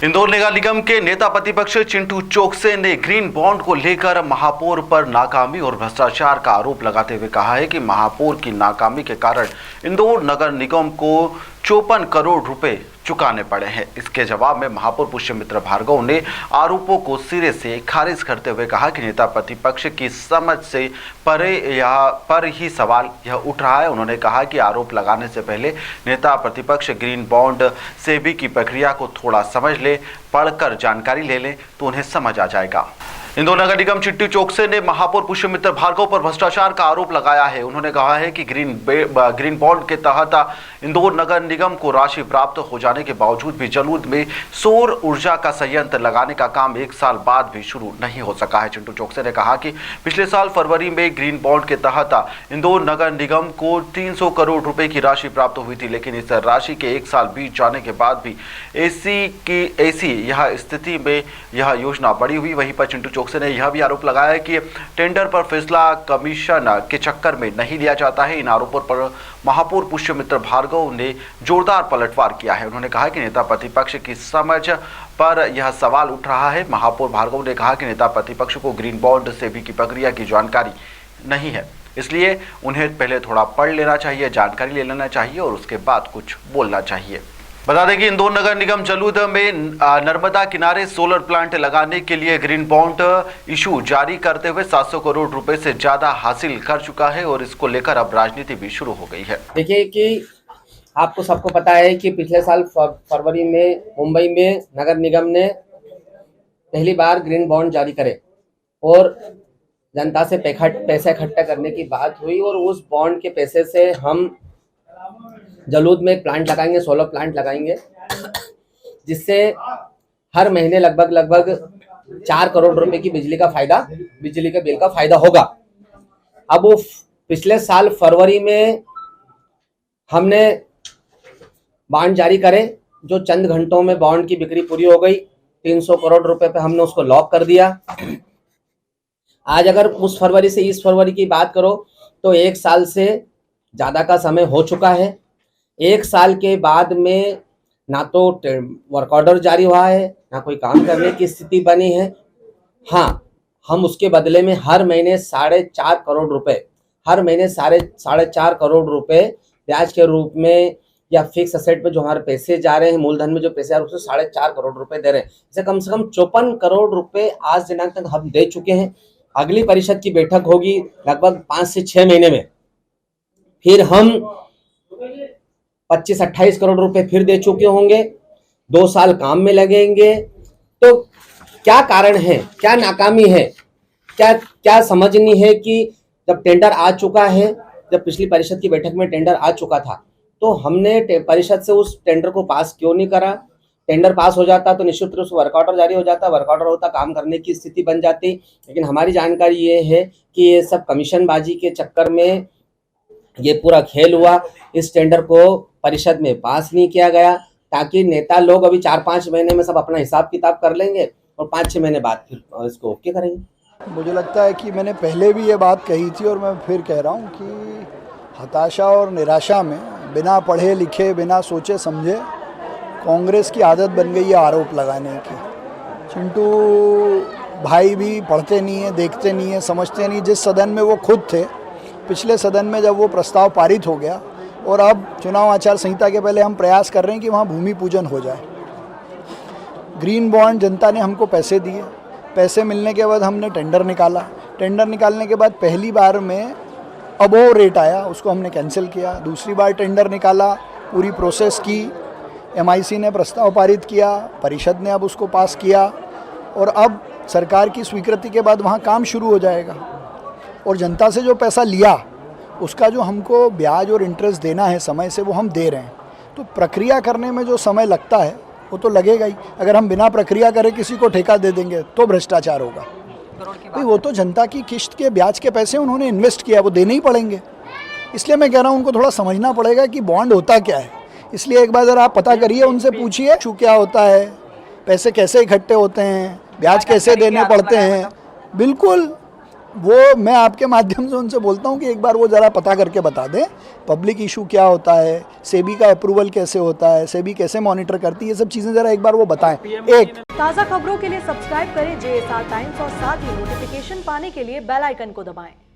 इंदौर नगर निगम के नेता प्रतिपक्ष चिंटू चोकसे ने ग्रीन बॉन्ड को लेकर महापौर पर नाकामी और भ्रष्टाचार का आरोप लगाते हुए कहा है कि महापौर की नाकामी के कारण इंदौर नगर निगम को 54 करोड़ रुपए चुकाने पड़े हैं। इसके जवाब में महापौर पुष्यमित्र भार्गव ने आरोपों को सिरे से खारिज करते हुए कहा कि नेता प्रतिपक्ष की समझ से पर ही सवाल यह उठ रहा है। उन्होंने कहा कि आरोप लगाने से पहले नेता प्रतिपक्ष ग्रीन बॉन्ड सेबी की प्रक्रिया को थोड़ा समझ ले, पढ़कर जानकारी ले लें तो उन्हें समझ आ जाएगा। इंदौर नगर निगम चिंटू चोकसे ने महापौर पुष्यमित्र भार्गव पर भ्रष्टाचार का आरोप लगाया है। उन्होंने कहा है कि ग्रीन बॉन्ड के तहत इंदौर नगर निगम को राशि प्राप्त हो जाने के बावजूद भी जलूद में सौर ऊर्जा का संयंत्र लगाने का काम 1 साल बाद भी शुरू नहीं हो सका है। चिंटू चोकसे ने कहा कि पिछले साल फरवरी में ग्रीन बॉन्ड के तहत इंदौर नगर निगम को 300 करोड़ रुपए की राशि प्राप्त हुई थी, लेकिन इस राशि के 1 साल बीत जाने के बाद भी ऐसी यह स्थिति में यह योजना बढ़ी हुई। वहीं पर चिंटू चोकसे ने यह भी आरोप लगाया कि टेंडर पर फैसला कमीशन के चक्कर में नहीं लिया जाता है। इन आरोपों पर महापौर पुष्यमित्र भार्गव ने जोरदार पलटवार किया है। उन्होंने कहा कि नेता प्रतिपक्ष की समझ पर यह सवाल उठ रहा है। महापौर भार्गव ने कहा कि नेता प्रतिपक्ष को ग्रीन बॉन्ड सेबी की प्रक्रिया की जानकारी नहीं है, इसलिए उन्हें पहले थोड़ा पढ़ लेना चाहिए, जानकारी ले लेना चाहिए और उसके बाद कुछ बोलना चाहिए। बता दें कि इंदौर नगर निगम जलूद में नर्मदा किनारे सोलर प्लांट लगाने के लिए ग्रीन बॉन्ड इशू जारी करते हुए 700 करोड़ रुपए से ज्यादा हासिल कर चुका है और इसको लेकर अब राजनीति भी शुरू हो गई है। देखिए कि आपको सबको पता है कि पिछले साल फरवरी में मुंबई में नगर निगम ने पहली बार ग्रीन बॉन्ड जारी करे और जनता से पैसा इकट्ठा करने की बात हुई और उस बॉन्ड के पैसे से हम जलूद में एक प्लांट लगाएंगे, सोलर प्लांट लगाएंगे, जिससे हर महीने लगभग 4 करोड़ रुपए की बिजली के बिल का फायदा होगा। अब वो पिछले साल फरवरी में हमने बॉन्ड जारी करे, जो चंद घंटों में बॉन्ड की बिक्री पूरी हो गई। 300 करोड़ रुपए पे हमने उसको लॉक कर दिया। आज अगर उस फरवरी से इस फरवरी की बात करो तो 1 साल से ज़्यादा का समय हो चुका है। 1 साल के बाद में ना तो वर्क ऑर्डर जारी हुआ है, ना कोई काम करने की स्थिति बनी है। हाँ, हम उसके बदले में हर महीने 4.5 करोड़ रुपए, हर महीने 4.5 करोड़ रुपए ब्याज के रूप में या फिक्स असेट में जो हमारे पैसे जा रहे हैं, मूलधन में जो पैसे आ रहे हैं उससे 4.5 करोड़ रुपए दे रहे हैं। इसे कम से कम 54 करोड़ रुपए आज दिनांक तक हम दे चुके हैं। अगली परिषद की बैठक होगी लगभग 5 से 6 महीने में, फिर हम 25-28 करोड़ रुपए फिर दे चुके होंगे। 2 साल काम में लगेंगे। तो क्या कारण है, क्या नाकामी है, क्या समझनी है कि जब टेंडर आ चुका है, जब पिछली परिषद की बैठक में टेंडर आ चुका था तो हमने परिषद से उस टेंडर को पास क्यों नहीं करा। टेंडर पास हो जाता तो निश्चित रूप से वर्क ऑर्डर जारी हो जाता, वर्क ऑर्डर होता, काम करने की स्थिति बन जाती। लेकिन हमारी जानकारी ये है कि ये सब कमीशनबाजी के चक्कर में ये पूरा खेल हुआ। इस टेंडर को परिषद में पास नहीं किया गया ताकि नेता लोग अभी 4-5 महीने में सब अपना हिसाब किताब कर लेंगे और 5-6 महीने बाद फिर इसको ओके करेंगे। मुझे लगता है कि मैंने पहले भी ये बात कही थी और मैं फिर कह रहा हूँ कि हताशा और निराशा में बिना पढ़े लिखे, बिना सोचे समझे कांग्रेस की आदत बन गई है आरोप लगाने की। चिंटू भाई भी पढ़ते नहीं है, देखते नहीं है, समझते नहीं। जिस सदन में वो खुद थे, पिछले सदन में जब वो प्रस्ताव पारित हो गया और अब चुनाव आचार संहिता के पहले हम प्रयास कर रहे हैं कि वहाँ भूमि पूजन हो जाए। ग्रीन बॉन्ड जनता ने हमको पैसे दिए, पैसे मिलने के बाद हमने टेंडर निकाला। टेंडर निकालने के बाद पहली बार में अबोव रेट आया, उसको हमने कैंसिल किया। दूसरी बार टेंडर निकाला, पूरी प्रोसेस की, MIC ने प्रस्ताव पारित किया, परिषद ने अब उसको पास किया और अब सरकार की स्वीकृति के बाद वहाँ काम शुरू हो जाएगा। और जनता से जो पैसा लिया उसका जो हमको ब्याज और इंटरेस्ट देना है समय से, वो हम दे रहे हैं। तो प्रक्रिया करने में जो समय लगता है वो तो लगेगा ही। अगर हम बिना प्रक्रिया करे किसी को ठेका दे देंगे तो भ्रष्टाचार होगा। भाई वो तो जनता की किश्त के ब्याज के पैसे उन्होंने इन्वेस्ट किया, वो देने ही पड़ेंगे। इसलिए मैं कह रहा हूँ उनको थोड़ा समझना पड़ेगा कि बॉन्ड होता क्या है। इसलिए एक बार ज़रा आप पता करिए, उनसे पूछिए क्या होता है, पैसे कैसे इकट्ठे होते हैं, ब्याज कैसे देने पड़ते हैं। बिल्कुल वो मैं आपके माध्यम से उनसे बोलता हूँ कि एक बार वो ज़रा पता करके बता दें पब्लिक इशू क्या होता है, सेबी का अप्रूवल कैसे होता है, सेबी कैसे मॉनिटर करती है, ये सब चीज़ें ज़रा एक बार वो बताएं। एक ताज़ा खबरों के लिए सब्सक्राइब करें JSR टाइम्स और साथ ही नोटिफिकेशन पाने के लिए बेल आइकन को दबाएं।